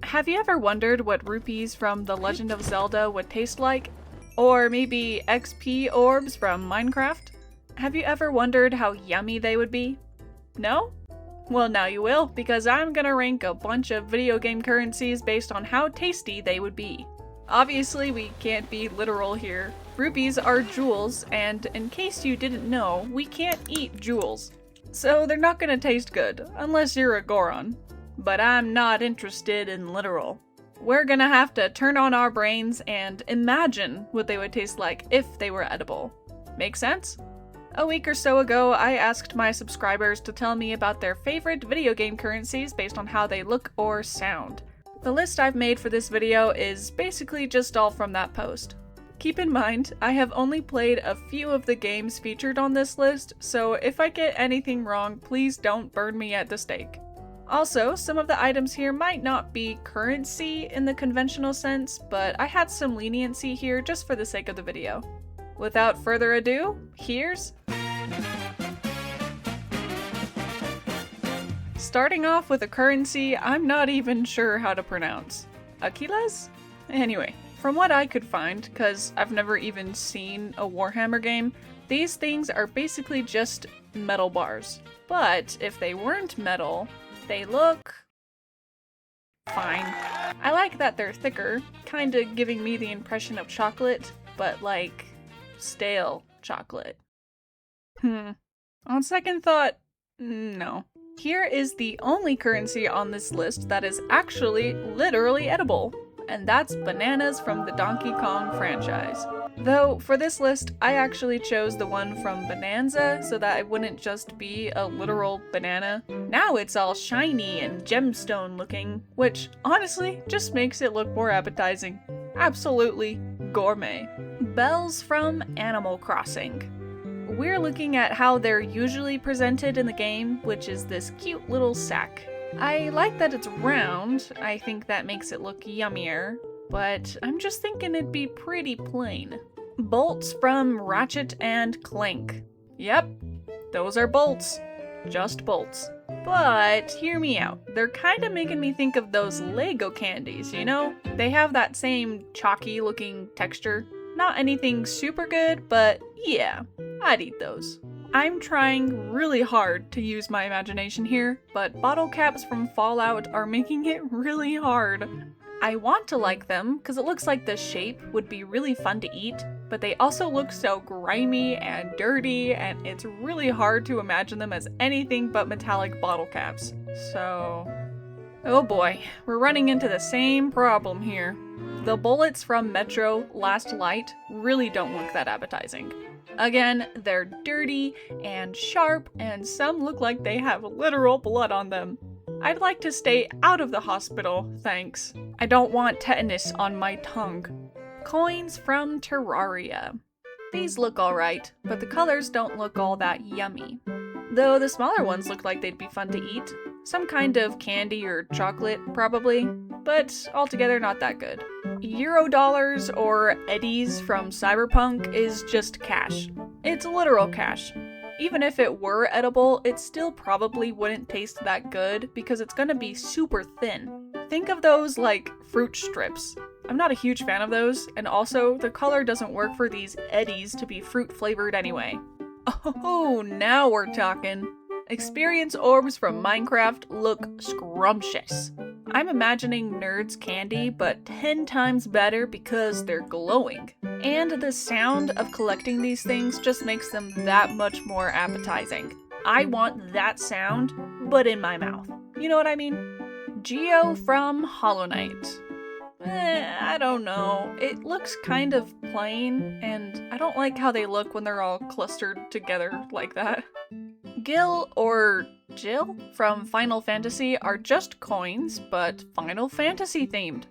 Have you ever wondered what rupees from The Legend of Zelda would taste like? Or maybe XP orbs from Minecraft? Have you ever wondered how yummy they would be? No? Well, now you will, because I'm gonna rank a bunch of video game currencies based on how tasty they would be. Obviously, we can't be literal here. Rupees are jewels, and in case you didn't know, we can't eat jewels. So they're not gonna taste good, unless you're a Goron. But I'm not interested in literal. We're gonna have to turn on our brains and imagine what they would taste like if they were edible. Make sense? A week or so ago, I asked my subscribers to tell me about their favorite video game currencies based on how they look or sound. The list I've made for this video is basically just all from that post. Keep in mind, I have only played a few of the games featured on this list, so if I get anything wrong, please don't burn me at the stake. Also, some of the items here might not be currency in the conventional sense, but I had some leniency here just for the sake of the video. Without further ado, here's... Starting off with a currency I'm not even sure how to pronounce. Aquiles? Anyway, from what I could find, cause I've never even seen a Warhammer game, these things are basically just metal bars. But if they weren't metal, they look... fine. I like that they're thicker, kinda giving me the impression of chocolate, but like, stale chocolate. On second thought, no. Here is the only currency on this list that is actually literally edible, and that's bananas from the Donkey Kong franchise. Though, for this list, I actually chose the one from Bonanza so that it wouldn't just be a literal banana. Now it's all shiny and gemstone looking, which honestly just makes it look more appetizing. Absolutely gourmet. Bells from Animal Crossing. We're looking at how they're usually presented in the game, which is this cute little sack. I like that it's round, I think that makes it look yummier, but I'm just thinking it'd be pretty plain. Bolts from Ratchet and Clank. Yep, those are bolts. Just bolts. But hear me out, they're kinda making me think of those Lego candies, you know? They have that same chalky looking texture. Not anything super good, but yeah, I'd eat those. I'm trying really hard to use my imagination here, but bottle caps from Fallout are making it really hard. I want to like them, because it looks like the shape would be really fun to eat, but they also look so grimy and dirty, and it's really hard to imagine them as anything but metallic bottle caps. So... oh boy, we're running into the same problem here. The bullets from Metro Last Light really don't look that appetizing. Again, they're dirty and sharp, and some look like they have literal blood on them. I'd like to stay out of the hospital, thanks. I don't want tetanus on my tongue. Coins from Terraria. These look alright, but the colors don't look all that yummy. Though the smaller ones look like they'd be fun to eat. Some kind of candy or chocolate, probably, but altogether not that good. Eurodollars or eddies from Cyberpunk is just cash. It's literal cash. Even if it were edible, it still probably wouldn't taste that good because it's gonna be super thin. Think of those like fruit strips. I'm not a huge fan of those, and also the color doesn't work for these eddies to be fruit flavored anyway. Oh, now we're talking. Experience orbs from Minecraft look scrumptious. I'm imagining Nerds candy, but 10 times better because they're glowing. And the sound of collecting these things just makes them that much more appetizing. I want that sound, but in my mouth. You know what I mean? Geo from Hollow Knight. I don't know. It looks kind of plain, and I don't like how they look when they're all clustered together like that. Gil or Jill from Final Fantasy are just coins, but Final Fantasy themed.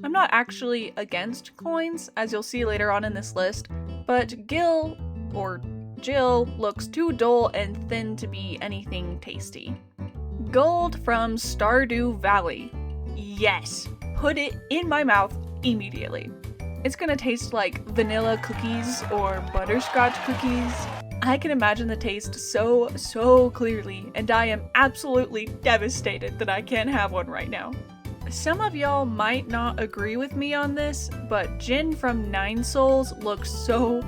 I'm not actually against coins, as you'll see later on in this list, but Gil or Jill looks too dull and thin to be anything tasty. Gold from Stardew Valley. Yes! Put it in my mouth immediately. It's gonna taste like vanilla cookies or butterscotch cookies. I can imagine the taste so clearly, and I am absolutely devastated that I can't have one right now. Some of y'all might not agree with me on this, but Jin from Nine Souls looks so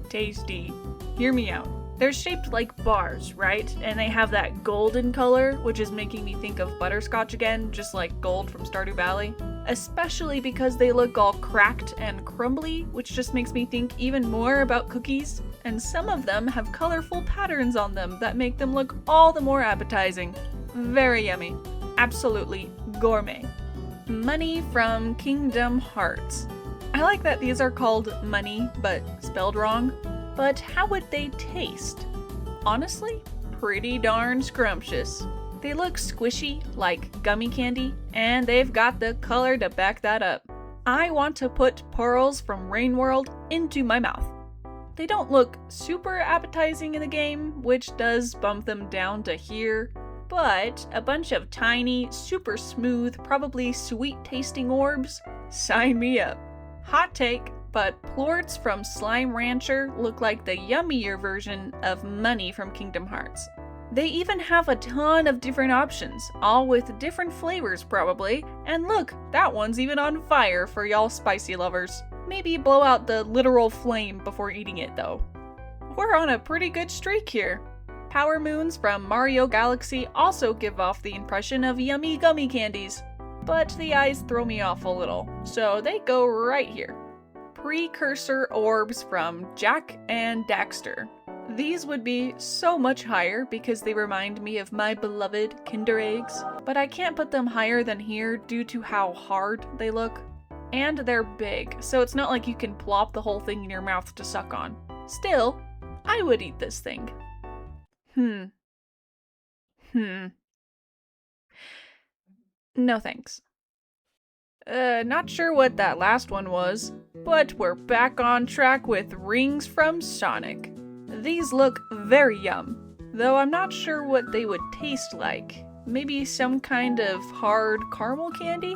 tasty. Hear me out. They're shaped like bars, right? And they have that golden color, which is making me think of butterscotch again, just like gold from Stardew Valley. Especially because they look all cracked and crumbly, which just makes me think even more about cookies. And some of them have colorful patterns on them that make them look all the more appetizing. Very yummy. Absolutely gourmet. Money from Kingdom Hearts. I like that these are called money, but spelled wrong. But how would they taste? Honestly, pretty darn scrumptious. They look squishy, like gummy candy, and they've got the color to back that up. I want to put pearls from Rain World into my mouth. They don't look super appetizing in the game, which does bump them down to here, but a bunch of tiny, super smooth, probably sweet-tasting orbs? Sign me up. Hot take, but plorts from Slime Rancher look like the yummier version of money from Kingdom Hearts. They even have a ton of different options, all with different flavors probably, and look, that one's even on fire for y'all spicy lovers. Maybe blow out the literal flame before eating it though. We're on a pretty good streak here. Power Moons from Mario Galaxy also give off the impression of yummy gummy candies, but the eyes throw me off a little, so they go right here. Precursor orbs from Jack and Daxter. These would be so much higher because they remind me of my beloved Kinder Eggs, but I can't put them higher than here due to how hard they look. And they're big, so it's not like you can plop the whole thing in your mouth to suck on. Still, I would eat this thing. No thanks. Not sure what that last one was, but we're back on track with rings from Sonic. These look very yum, though I'm not sure what they would taste like. Maybe some kind of hard caramel candy?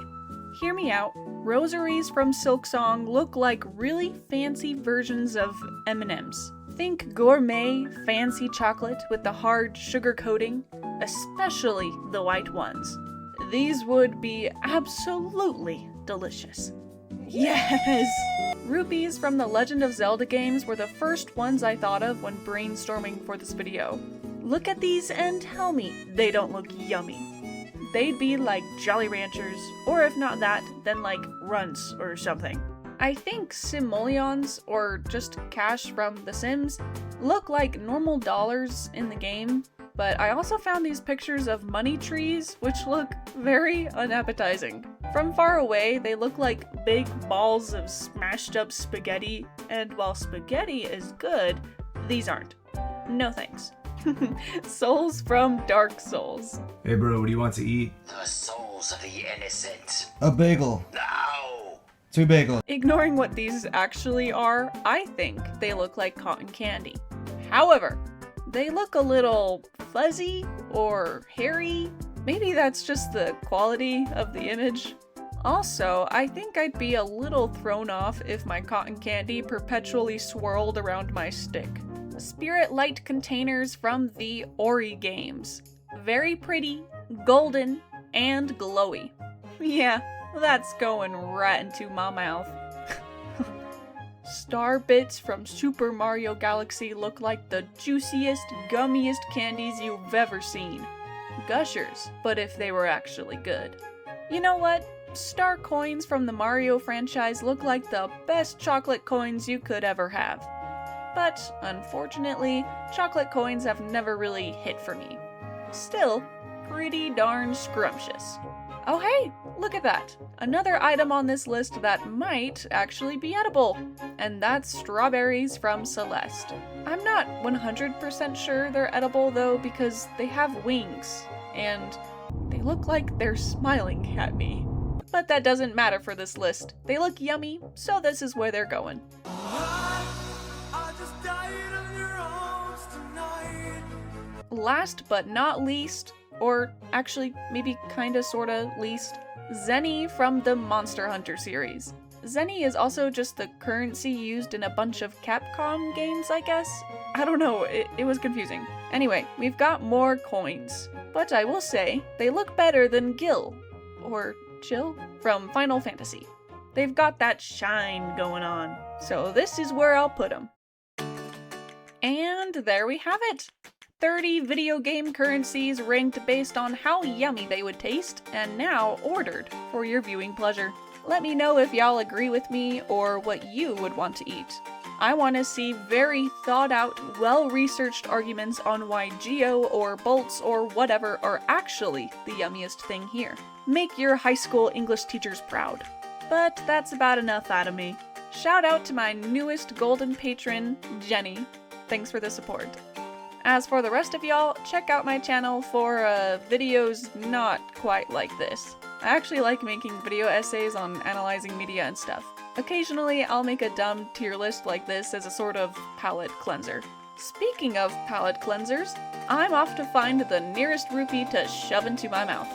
Hear me out. Rosaries from Silksong look like really fancy versions of M&Ms. Think gourmet, fancy chocolate with the hard sugar coating, especially the white ones. These would be absolutely delicious. Yes! Rupees from the Legend of Zelda games were the first ones I thought of when brainstorming for this video. Look at these and tell me they don't look yummy. They'd be like Jolly Ranchers, or if not that, then like Runts or something. I think simoleons, or just cash from The Sims, look like normal dollars in the game, but I also found these pictures of money trees, which look very unappetizing. From far away, they look like big balls of smashed up spaghetti, and while spaghetti is good, these aren't. No thanks. Souls from Dark Souls. Hey bro, what do you want to eat? The souls of the innocent. A bagel. No! 2 bagels. Ignoring what these actually are, I think they look like cotton candy. However, they look a little fuzzy or hairy. Maybe that's just the quality of the image. Also, I think I'd be a little thrown off if my cotton candy perpetually swirled around my stick. Spirit Light containers from the Ori games. Very pretty, golden, and glowy. Yeah, that's going right into my mouth. Star bits from Super Mario Galaxy look like the juiciest, gummiest candies you've ever seen. Gushers, but if they were actually good. You know what? Star coins from the Mario franchise look like the best chocolate coins you could ever have. But, unfortunately, chocolate coins have never really hit for me. Still, pretty darn scrumptious. Oh hey, look at that! Another item on this list that might actually be edible, and that's strawberries from Celeste. I'm not 100% sure they're edible though because they have wings, and they look like they're smiling at me. But that doesn't matter for this list. They look yummy, so this is where they're going. Last but not least, or actually maybe kinda sorta least, Zenny from the Monster Hunter series. Zenny is also just the currency used in a bunch of Capcom games, I guess? I don't know, it was confusing. Anyway, we've got more coins. But I will say, they look better than Gil. or chill from Final Fantasy. They've got that shine going on, so this is where I'll put them. And there we have it! 30 video game currencies ranked based on how yummy they would taste, and now ordered for your viewing pleasure. Let me know if y'all agree with me or what you would want to eat. I want to see very thought out, well-researched arguments on why Geo or Bolts or whatever are actually the yummiest thing here. Make your high school English teachers proud. But that's about enough out of me. Shout out to my newest golden patron, Jenny. Thanks for the support. As for the rest of y'all, check out my channel for videos not quite like this. I actually like making video essays on analyzing media and stuff. Occasionally, I'll make a dumb tier list like this as a sort of palate cleanser. Speaking of palate cleansers, I'm off to find the nearest rupee to shove into my mouth.